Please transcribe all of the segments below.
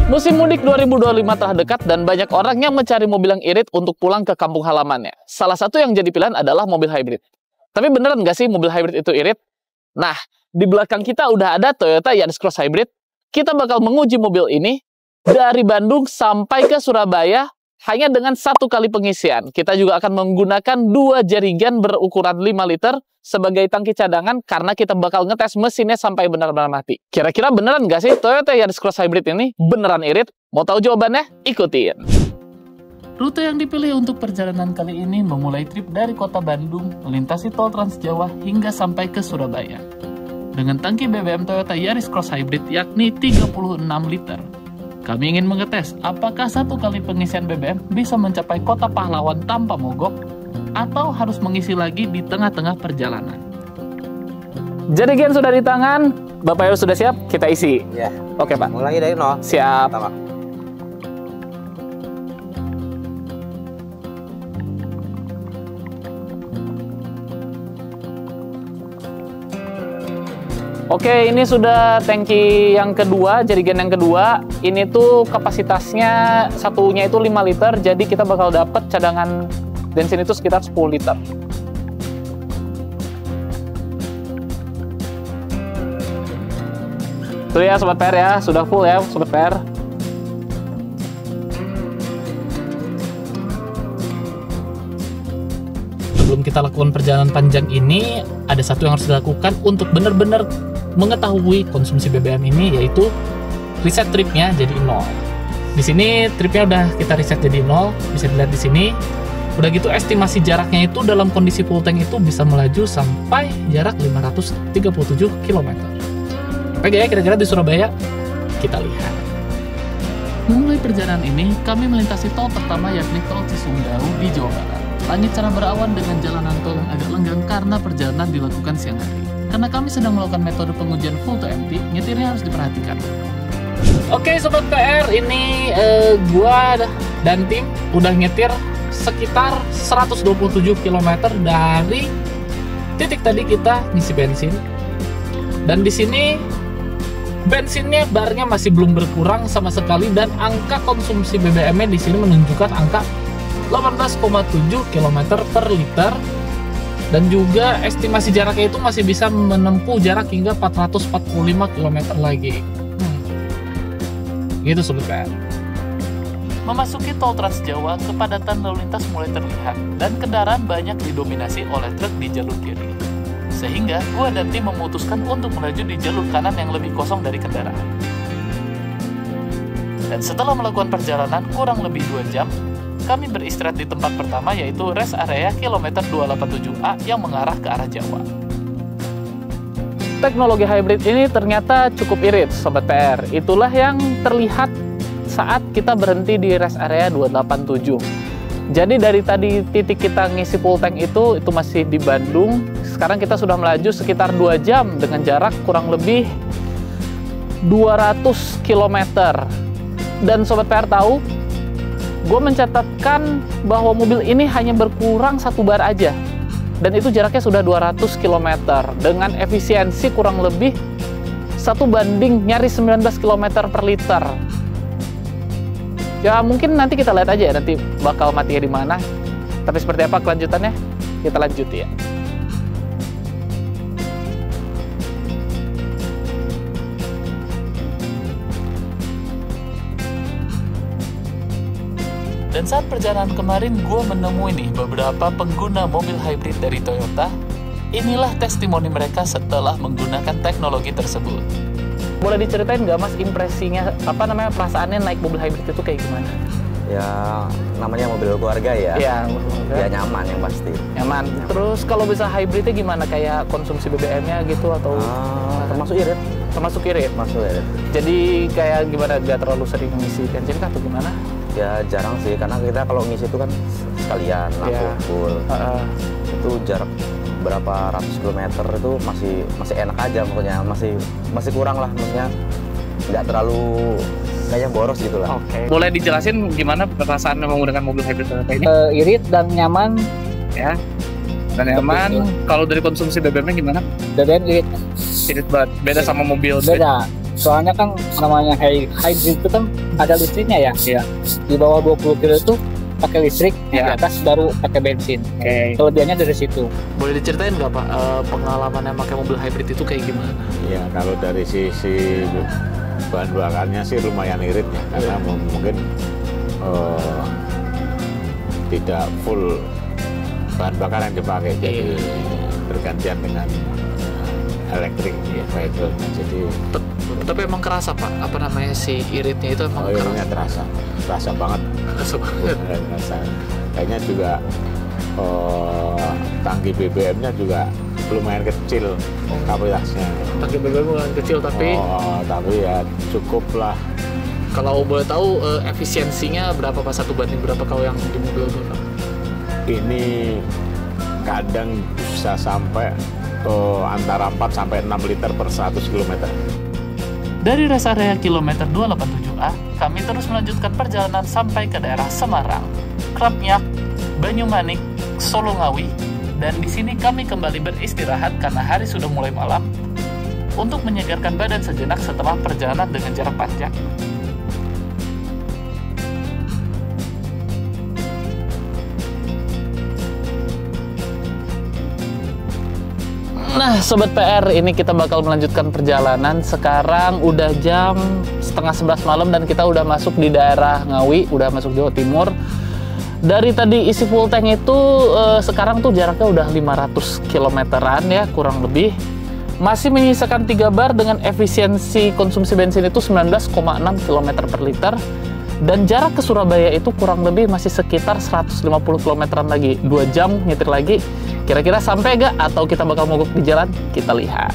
Musim mudik 2025 telah dekat dan banyak orang yang mencari mobil yang irit untuk pulang ke kampung halamannya. Salah satu yang jadi pilihan adalah mobil hybrid. Tapi beneran nggak sih mobil hybrid itu irit? Nah, di belakang kita udah ada Toyota Yaris Cross Hybrid. Kita bakal menguji mobil ini dari Bandung sampai ke Surabaya hanya dengan 1 kali pengisian. Kita juga akan menggunakan 2 jerigen berukuran 5 liter sebagai tangki cadangan karena kita bakal ngetes mesinnya sampai benar-benar mati. Kira-kira beneran nggak sih Toyota Yaris Cross Hybrid ini beneran irit? Mau tahu jawabannya? Ikutin! Rute yang dipilih untuk perjalanan kali ini memulai trip dari kota Bandung, melintasi tol Trans Jawa hingga sampai ke Surabaya. Dengan tangki BBM Toyota Yaris Cross Hybrid yakni 36 liter. Kami ingin mengetes apakah 1 kali pengisian BBM bisa mencapai kota pahlawan tanpa mogok atau harus mengisi lagi di tengah-tengah perjalanan. Jerigen sudah di tangan, Bapak Ibu sudah siap? Kita isi. Ya. Oke Pak. Mulai dari 0. Siap. Pertama. Oke, ini sudah tangki yang kedua, jerigen yang kedua. Ini tuh kapasitasnya satunya itu 5 liter, jadi kita bakal dapat cadangan bensin itu sekitar 10 liter. Tuh ya Sobat PR ya, sudah full ya Sobat PR. Sebelum kita lakukan perjalanan panjang ini, ada satu yang harus dilakukan untuk benar-benar mengetahui konsumsi BBM ini, yaitu reset tripnya jadi 0. Di sini tripnya udah kita reset jadi 0, bisa dilihat di sini. Udah gitu estimasi jaraknya itu dalam kondisi full tank itu bisa melaju sampai jarak 537 km. Oke ya, kira-kira di Surabaya kita lihat. Mulai perjalanan ini, kami melintasi tol pertama yakni tol Cisumdawu di Jawa Barat. Langit cerah berawan dengan jalanan tol yang agak lenggang karena perjalanan dilakukan siang hari. Karena kami sedang melakukan metode pengujian full to empty, nyetirnya harus diperhatikan. Oke Sobat PR, ini gua dan tim udah nyetir sekitar 127 km dari titik tadi kita ngisi bensin. Dan di sini bensinnya barnya masih belum berkurang sama sekali dan angka konsumsi BBM-nya di sini menunjukkan angka 18,7 km per liter. Dan juga estimasi jaraknya itu masih bisa menempuh jarak hingga 445 km lagi. Gitu Sobat PR. Memasuki tol Trans Jawa, kepadatan lalu lintas mulai terlihat dan kendaraan banyak didominasi oleh truk di jalur kiri. Sehingga gua dan tim memutuskan untuk melaju di jalur kanan yang lebih kosong dari kendaraan. Dan setelah melakukan perjalanan kurang lebih 2 jam, kami beristirahat di tempat pertama yaitu rest area kilometer 287A yang mengarah ke arah Jawa. Teknologi hybrid ini ternyata cukup irit Sobat PR. Itulah yang terlihat saat kita berhenti di rest area 287. Jadi dari tadi titik kita ngisi full tank itu masih di Bandung. Sekarang kita sudah melaju sekitar 2 jam dengan jarak kurang lebih 200 km. Dan Sobat PR tahu, gue mencatatkan bahwa mobil ini hanya berkurang 1 bar aja. Dan itu jaraknya sudah 200 km dengan efisiensi kurang lebih 1 banding nyaris 19 km per liter. Ya mungkin nanti kita lihat aja ya, nanti bakal matinya di mana. Tapi seperti apa kelanjutannya? Kita lanjut ya. Dan saat perjalanan kemarin, gue menemui nih beberapa pengguna mobil hybrid dari Toyota. Inilah testimoni mereka setelah menggunakan teknologi tersebut. Boleh diceritain nggak Mas impresinya, perasaannya naik mobil hybrid itu kayak gimana? Ya, namanya mobil keluarga ya. Iya, ya nyaman yang pasti. Nyaman. Terus kalau bisa hybridnya gimana? Kayak konsumsi BBM-nya gitu atau? Termasuk irit. Termasuk irit? Masuk irit. Jadi kayak gimana, nggak terlalu sering ngisi bensin kah atau gimana? Ya jarang sih, karena kita kalau ngisi itu kan sekalian langsung full. Itu jarak berapa ratus kilometer itu masih enak aja, pokoknya masih kurang lah, maksudnya nggak terlalu kayaknya boros gitu lah. Oke. Boleh dijelasin gimana perasaan menggunakan mobil hybrid Toyota ini? Irit dan nyaman Ya. Dan nyaman. Kalau dari konsumsi BBM-nya gimana? BBM irit Irit banget. Beda sama mobil. beda Soalnya kan namanya hybrid itu kan ada listriknya ya. Iya. Di bawah 20 kilo itu pakai listrik, di atas baru pakai bensin. Kelebihannya dari situ. Boleh diceritain nggak Pak pengalamannya pakai mobil hybrid itu kayak gimana? Ya kalau dari sisi bahan bakarnya sih lumayan irit ya, karena mungkin tidak full bahan bakar yang dipakai, jadi bergantian dengan elektrik vehicle. Jadi tapi emang kerasa Pak, apa namanya si iritnya itu emang iritnya terasa banget. Terasa. Kayaknya juga tangki BBM-nya juga lumayan kecil kapasitasnya. Tangki BBM lumayan kecil tapi ya cukup lah. Kalau boleh tahu efisiensinya berapa Pak, 1 banding berapa kalau yang di mobil Bapak? Ini kadang bisa sampai antara 4 sampai 6 liter per 100 km. Dari rest area kilometer 287A, kami terus melanjutkan perjalanan sampai ke daerah Semarang, Krapnyak, Banyumanik, Solongawi, dan di sini kami kembali beristirahat karena hari sudah mulai malam untuk menyegarkan badan sejenak setelah perjalanan dengan jarak panjang. Nah, Sobat PR, ini kita bakal melanjutkan perjalanan. Sekarang udah jam setengah 11 malam dan kita udah masuk di daerah Ngawi, udah masuk Jawa Timur. Dari tadi isi full tank itu, sekarang tuh jaraknya udah 500 kilometeran ya, kurang lebih. Masih menyisakan 3 bar dengan efisiensi konsumsi bensin itu 19,6 km per liter. Dan jarak ke Surabaya itu kurang lebih masih sekitar 150 kilometeran lagi. 2 jam nyetir lagi. Kira-kira sampai gak? Atau kita bakal mogok di jalan? Kita lihat.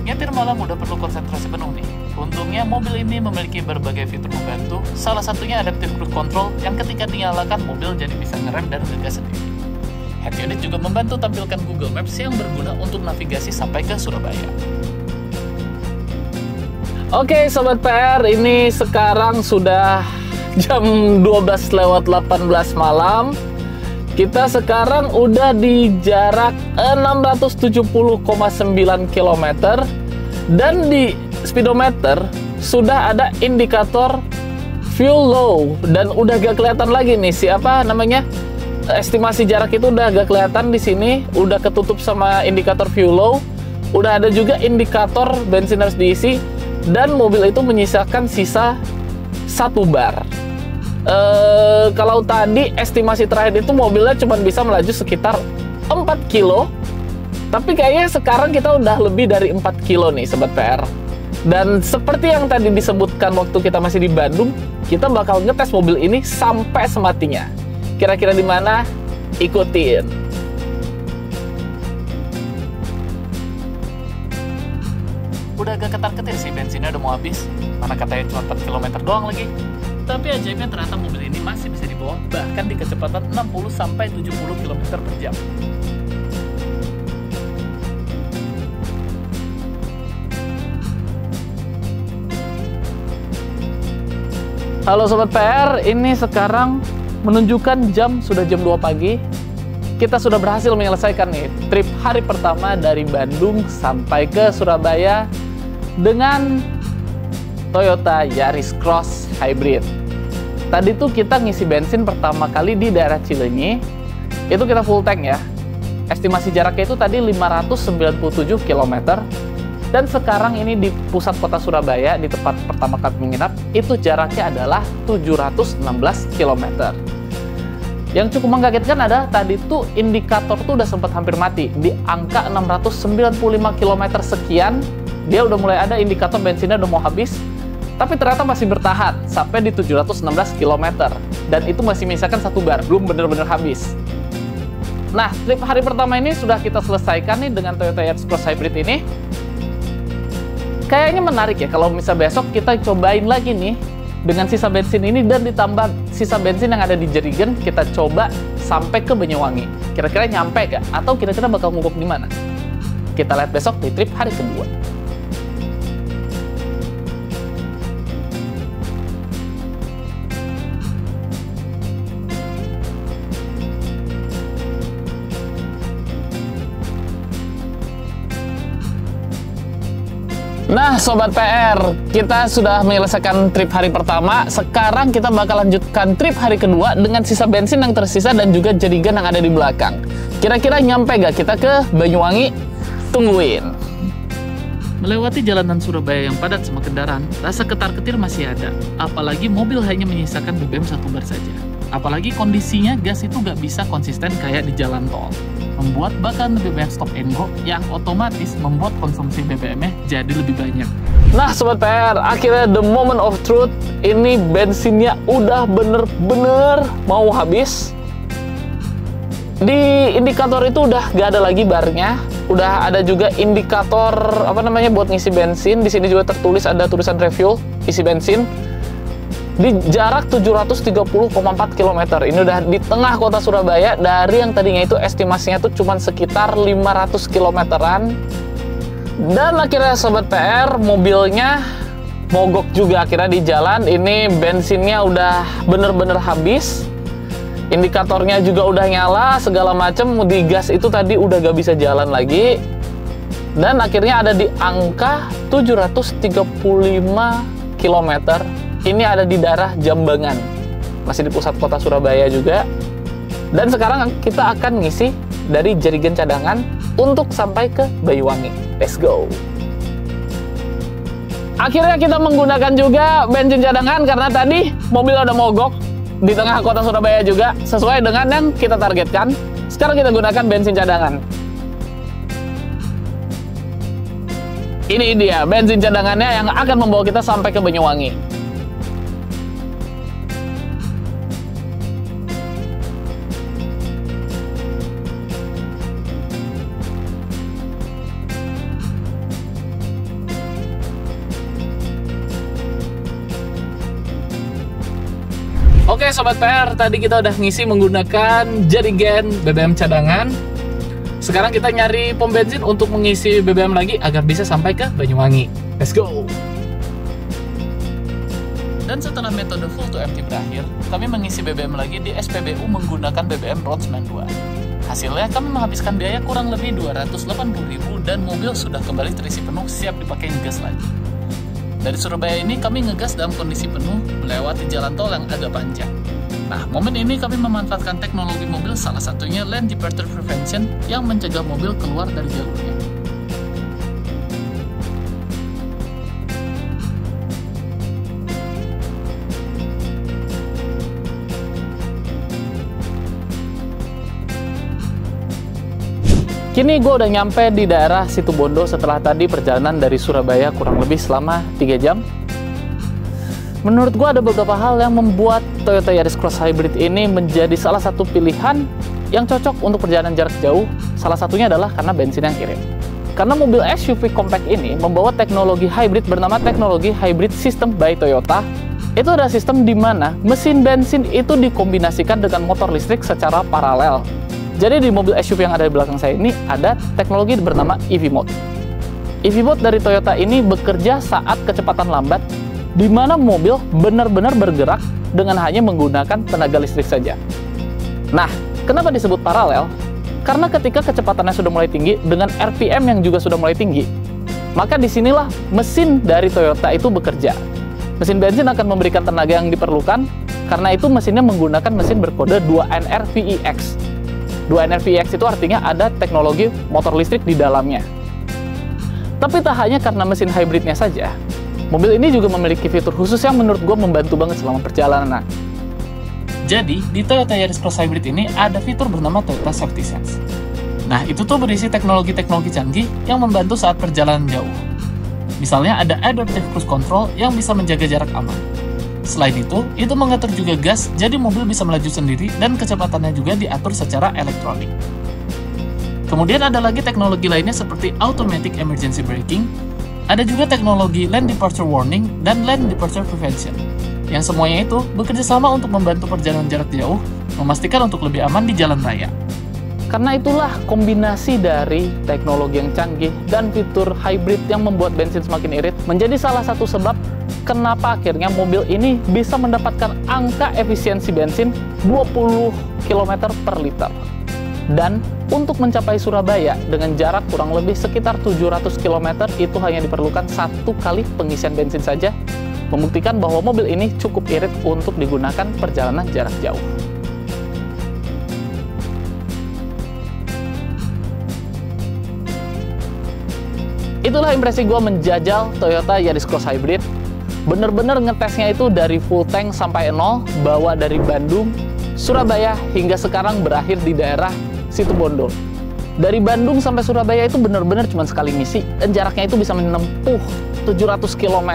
Nyetir malam udah perlu konsentrasi penuh nih. Untungnya mobil ini memiliki berbagai fitur membantu. Salah satunya adaptive cruise control yang ketika dinyalakan mobil jadi bisa ngerem dan ngegas sendiri. Head unit juga membantu tampilkan Google Maps yang berguna untuk navigasi sampai ke Surabaya. Oke Sobat PR, ini sekarang sudah jam 12:18 malam. Kita sekarang udah di jarak 670,9 km. Dan di speedometer sudah ada indikator fuel low. Dan udah gak kelihatan lagi nih siapa namanya, estimasi jarak itu udah gak kelihatan di sini, udah ketutup sama indikator fuel low. Udah ada juga indikator bensin harus diisi. Dan mobil itu menyisakan sisa 1 bar. Kalau tadi estimasi terakhir itu mobilnya cuma bisa melaju sekitar 4 kilo. Tapi kayaknya sekarang kita udah lebih dari 4 kilo nih Sobat PR. Dan seperti yang tadi disebutkan waktu kita masih di Bandung, kita bakal ngetes mobil ini sampai sematinya. Kira-kira di mana? Ikutin. Udah agak ketar-ketir sih, bensinnya udah mau habis. Mana katanya cuma 4 km doang lagi. Tapi ajaibnya ternyata mobil ini masih bisa dibawa bahkan di kecepatan 60-70 km per jam. Halo Sobat PR, ini sekarang menunjukkan sudah jam 2 pagi. Kita sudah berhasil menyelesaikan nih trip hari pertama dari Bandung sampai ke Surabaya dengan Toyota Yaris Cross Hybrid. Tadi tuh kita ngisi bensin pertama kali di daerah Cileunyi, itu kita full tank ya. Estimasi jaraknya itu tadi 597 km. Dan sekarang ini di pusat kota Surabaya, di tempat pertama kali menginap, itu jaraknya adalah 716 km. Yang cukup mengagetkan ada tadi tuh indikator tuh udah sempat hampir mati. Di angka 695 km sekian, dia udah mulai ada indikator bensinnya udah mau habis. Tapi ternyata masih bertahan sampai di 716 km. Dan itu masih menyisakan 1 bar, belum bener-bener habis. Nah, trip hari pertama ini sudah kita selesaikan nih dengan Toyota Yaris Cross Hybrid ini. Kayaknya menarik ya kalau misalnya besok kita cobain lagi nih dengan sisa bensin ini dan ditambah sisa bensin yang ada di Jerigen, kita coba sampai ke Banyuwangi. Kira-kira nyampe gak? Atau kira-kira bakal mogok di mana? Kita lihat besok di trip hari kedua. Nah, Sobat PR, kita sudah menyelesaikan trip hari pertama. Sekarang kita bakal lanjutkan trip hari kedua dengan sisa bensin yang tersisa dan juga jerigen yang ada di belakang. Kira-kira nyampe gak kita ke Banyuwangi? Tungguin. Melewati jalanan Surabaya yang padat sama kendaraan, rasa ketar-ketir masih ada. Apalagi mobil hanya menyisakan BBM 1 bar saja. Apalagi kondisinya gas itu gak bisa konsisten kayak di jalan tol. Membuat bahkan lebih banyak stop and go yang otomatis membuat konsumsi BBM-nya jadi lebih banyak. Nah, Sobat PR, akhirnya the moment of truth. Ini bensinnya udah bener-bener mau habis. Di indikator itu udah gak ada lagi barnya. Udah ada juga indikator buat ngisi bensin. Di sini juga tertulis ada tulisan refuel isi bensin. Di jarak 730,4 km. Ini udah di tengah kota Surabaya. Dari yang tadinya itu estimasinya tuh cuma sekitar 500 km-an. Dan akhirnya Sobat PR, mobilnya mogok juga akhirnya di jalan. Ini bensinnya udah bener-bener habis. Indikatornya juga udah nyala, segala macem. Di gas itu tadi udah gak bisa jalan lagi. Dan akhirnya ada di angka 735 km. Ini ada di daerah Jambangan, masih di pusat kota Surabaya juga. Dan sekarang kita akan ngisi dari jerigen cadangan untuk sampai ke Banyuwangi. Let's go! Akhirnya kita menggunakan juga bensin cadangan karena tadi mobil udah mogok di tengah kota Surabaya juga, sesuai dengan yang kita targetkan. Sekarang kita gunakan bensin cadangan. Ini dia bensin cadangannya yang akan membawa kita sampai ke Banyuwangi. Oke Sobat PR, tadi kita udah ngisi menggunakan jerigen BBM cadangan. Sekarang kita nyari pom bensin untuk mengisi BBM lagi agar bisa sampai ke Banyuwangi. Let's go! Dan setelah metode full to empty berakhir, kami mengisi BBM lagi di SPBU menggunakan BBM RON 92. Hasilnya kami menghabiskan biaya kurang lebih 280.000 dan mobil sudah kembali terisi penuh, siap dipakai ngegas lagi. Dari Surabaya ini kami ngegas dalam kondisi penuh melewati jalan tol yang agak panjang. Nah, momen ini kami memanfaatkan teknologi mobil, salah satunya Lane Departure Prevention yang mencegah mobil keluar dari jalurnya. Kini gue udah nyampe di daerah Situbondo setelah tadi perjalanan dari Surabaya kurang lebih selama 3 jam. Menurut gue ada beberapa hal yang membuat Toyota Yaris Cross Hybrid ini menjadi salah satu pilihan yang cocok untuk perjalanan jarak jauh. Salah satunya adalah karena bensin yang irit. Karena mobil SUV compact ini membawa teknologi hybrid bernama teknologi Hybrid System by Toyota. Itu adalah sistem di mana mesin bensin itu dikombinasikan dengan motor listrik secara paralel. Jadi di mobil SUV yang ada di belakang saya ini ada teknologi bernama EV Mode. EV Mode dari Toyota ini bekerja saat kecepatan lambat, di mana mobil benar-benar bergerak dengan hanya menggunakan tenaga listrik saja. Nah, kenapa disebut paralel? Karena ketika kecepatannya sudah mulai tinggi dengan RPM yang juga sudah mulai tinggi, maka disinilah mesin dari Toyota itu bekerja. Mesin bensin akan memberikan tenaga yang diperlukan, karena itu mesinnya menggunakan mesin berkode 2NRVEX. 2NRVEX itu artinya ada teknologi motor listrik di dalamnya. Tapi tak hanya karena mesin hybridnya saja, mobil ini juga memiliki fitur khusus yang menurut gue membantu banget selama perjalanan. Jadi, di Toyota Yaris Cross Hybrid ini ada fitur bernama Toyota Safety Sense. Nah, itu tuh berisi teknologi-teknologi canggih yang membantu saat perjalanan jauh. Misalnya ada Adaptive Cruise Control yang bisa menjaga jarak aman. Selain itu mengatur juga gas, jadi mobil bisa melaju sendiri dan kecepatannya juga diatur secara elektronik. Kemudian ada lagi teknologi lainnya seperti Automatic Emergency Braking, ada juga teknologi Lane Departure Warning dan Lane Departure Prevention, yang semuanya itu bekerja sama untuk membantu perjalanan jarak jauh, memastikan untuk lebih aman di jalan raya. Karena itulah kombinasi dari teknologi yang canggih dan fitur hybrid yang membuat bensin semakin irit menjadi salah satu sebab kenapa akhirnya mobil ini bisa mendapatkan angka efisiensi bensin 20 km per liter. Dan untuk mencapai Surabaya dengan jarak kurang lebih sekitar 700 km itu hanya diperlukan 1 kali pengisian bensin saja, membuktikan bahwa mobil ini cukup irit untuk digunakan perjalanan jarak jauh. Itulah impresi gue menjajal Toyota Yaris Cross Hybrid. Bener-bener ngetesnya itu dari full tank sampai nol, bawa dari Bandung, Surabaya, hingga sekarang berakhir di daerah Situbondo. Dari Bandung sampai Surabaya itu bener-bener cuma sekali ngisi, dan jaraknya itu bisa menempuh 700 km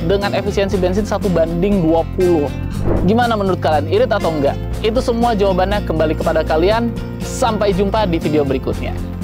dengan efisiensi bensin 1:20. Gimana menurut kalian, irit atau enggak? Itu semua jawabannya kembali kepada kalian. Sampai jumpa di video berikutnya.